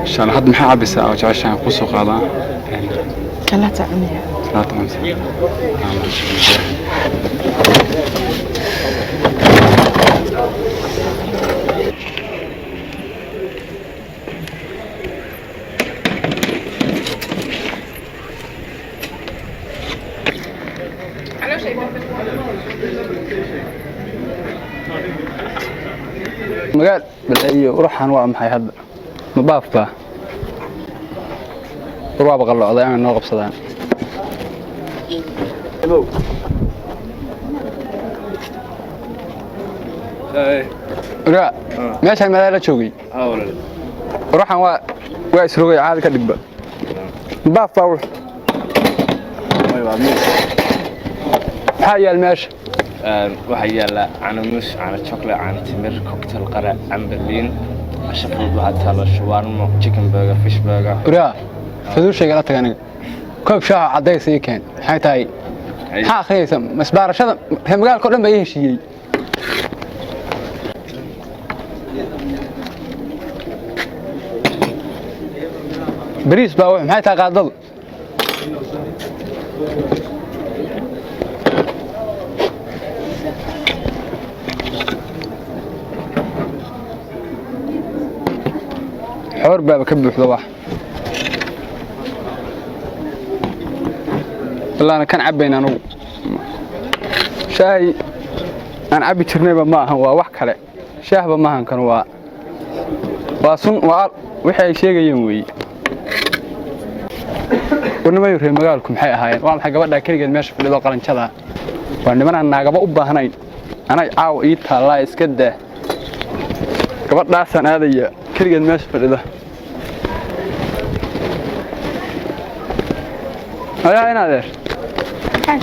شان حد محا بس أو جاشان قصو قاضا كلا تعميها لا طبعا مقال بالأيه وروح أنواع محي هذا مباف به روح بقلع ضيعنا نوقف صدان لا ماشي الملاله شوقي روح أنواع ويسرقي عاد كدب مباف باور هاي الماشي waxaa yaala canamus cana chocolate cana timir cocktail qara camberlin ashafal waxaa taalo shawarma chicken burger fish burger ورا فدور شيء قالت aniga koob shaaha cadays ii keen maxay tahay ha akhriyeysam masbaarashada magaalka dhan bay heshiiyay bariis baa maxay tahay qaadadu حور بابا كبح ضواح والله أنا كان عبينا أنا شاي أنا عبي ترنيبه ما هو وحك عليه شاهبه ما هن كانوا واصن وحي شيء يومي ونما يرهي مقالكم حي هاي والله حق بدأ كريجل ماشي في اللي قرن كذا وإنما أنا ناقبة أبا هناين أنا عاو إيتها الله يسكده قبل داسن هذا كريجل ماشي في اللي هيا هنا ذير حاجة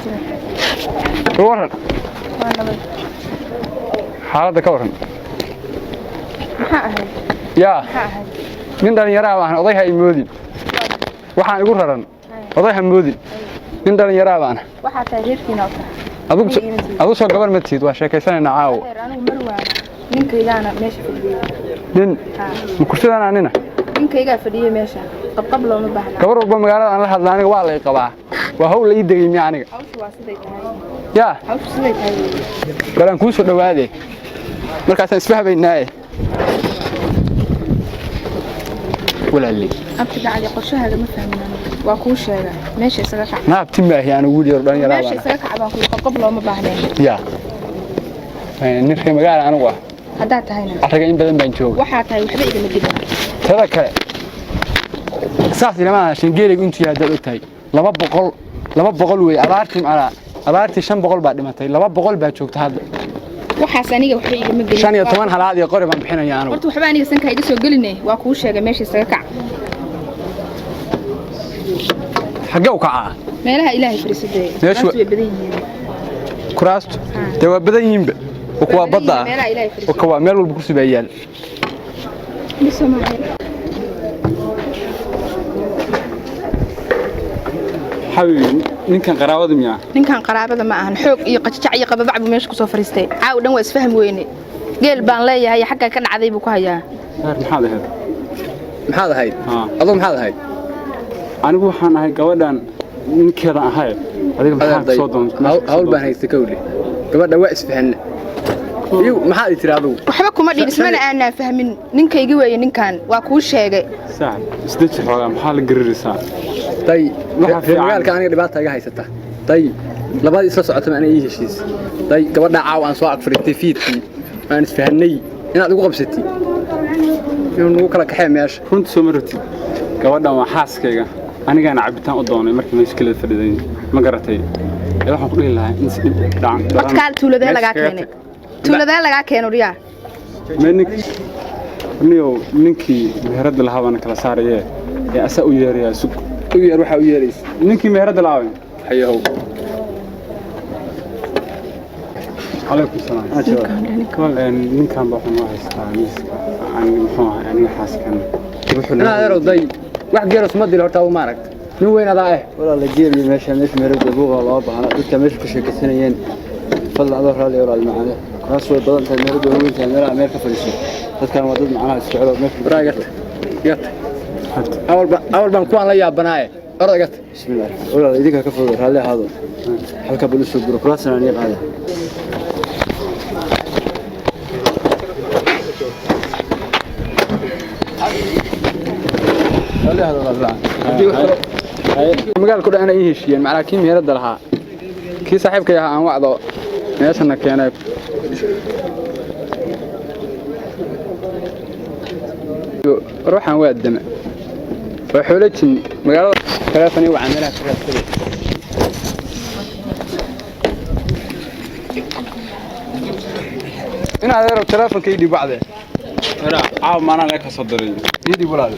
كورن وانا حالة كورن محاها يا محاها من دار يرى واحد وضيها يمودين وحنا يقول رن وضيها يمودين من دار يرى واحد waxaa taageerkiina wata أدو سو قبل ما تسيد واشياء كيسان نعاو anigu marwaana ninkaygaana meesha fadhiyo nin مكرسدان عننا ninkayga fadhiyo meesha qabqab looma baahna gabar walba magaalada aan la hadlaa aniga waa la qabaa waa hawl la ii dagay aniga hawshu waa siday tahay ya hawshu siday tahay garan ku soo dhawaade markaas isfahabaynaa walaali abtiga cali qorshahaaga ma fahmin waa kuu sheega meesha isaga kac naabti ma ahi anigu wili yar dhalinyarada meesha isaga kac baan ku qabqab looma baahna ya nin reer magaala anigu ah hadaa tahayna araga in badan baan joogaa waxaa tahay waxba igama dibin tada kale saasi lama shingeerig intii hadda ogtahay 200 way abaartii 500 baa dhimatay 200 baa joogta hadda waxaas aniga waxba igama gelin 15 halaad iyo qori baan bixinayaa anigu horta waxba aniga sanka iga soo gelinay waa kuu sheegay meesha isaga kac xagew kaca meelaha ilaahay fariisaday meeshu way badan yihiin kuraasto de waa badan yihiin وكوا بضع وكوا ميل والبكرسي بيال حبيبي ninkan qaraabada miyaa ninkan qaraabada ma ahan xoog iyo qajajac iyo qababac buu meesha ku soo fariistay caaw dhan waa isfaham weyne geel baan leeyahay xagga ka dhacday buu ku hayaa maxaad ahayd adoo maxaad ahayd anigu waxaan ahay gabadhan ninkeeda ahay adiga maxaad soo doontaa hawl baan haystay kawli gabadha waa isfahanna iyo maxaad tiraahdo waxba kuma dhiismana aan fahmin ninkaygi weeye ninkan waa kuu sheegay sax isdajir xoogaa maxaa la garirisaa tay waxa magaalka aniga dhibaato iga haysata tay labadii isla socotay aan ii heshiis tay gabadha caaw aan soo agfritay fiidkii aan isfahanay inaad ugu qabsatay inuu kala kaxay meesha runta soo martay gabadhan waa xaaskayga anigaana cabitaan u doonay markii meeshkilada fadhiday ma garatay waxaan ku dhihi lahaa in si dhib dhacan dadkaal tuuladee laga keenay tuuladee laga keenay riyaa ninkii meherada lahaa baan kala saarayee ee asaa u yeerayaa sug u yeer waxa u yeerays ninkii meherada lahaa hayow عليكم السلام. ninkan baa waxaan u haystaa miiska aan muxuu ahay aniga xaaskan أنا أرى ضي واحد جالس مدي له هرتاو مارك من وين هذا والله الجيل ماشي مش مرد ابوها والله انا قلت مش كل شيء كسنين فضل على هذا يورا المعاني خلاص ودان مرد هو انت ميرا امريكا فلسطين كان ودد معنا السعوديه مش برايت يط أول بنكون لا يا بناء أرجعت بسم الله ولا إذا كفر هلا هذا halka booliska bureaucracy aan yaqaan هلا هذا والله magaalku dhan ay heshiiyeen macna kii meerada lahaa kii saaxiibka yahay aan wacdo meeshana keenay ruuxan waa dama waa xoolajin magaalada telefoon iyo cameraha ka raadsaday ina adeero telefoonka ii dhib wacde era caaw maana la ka soo diray ii dhib walaal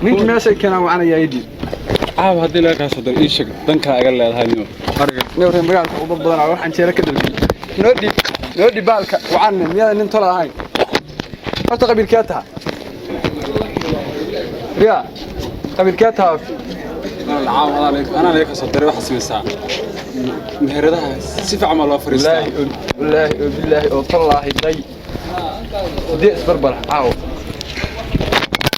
ninka meesha keenan waxaan yaa ii dhib caaw hadii la ka soo diray ii sheeg danka aga leedahay niyo ariga neewre magaalka ugu badan waxaan jeera ka dalbiyay noo dhib baalka waxaan miyaa nin tolo ahayn horta qabiilkee tahay يا قبل كاتها العام أنا ليك أصدر واحد سمسا مهردها سيف عمل الله فريستا بالله والله والله والله ضي دي أصبر برا عاو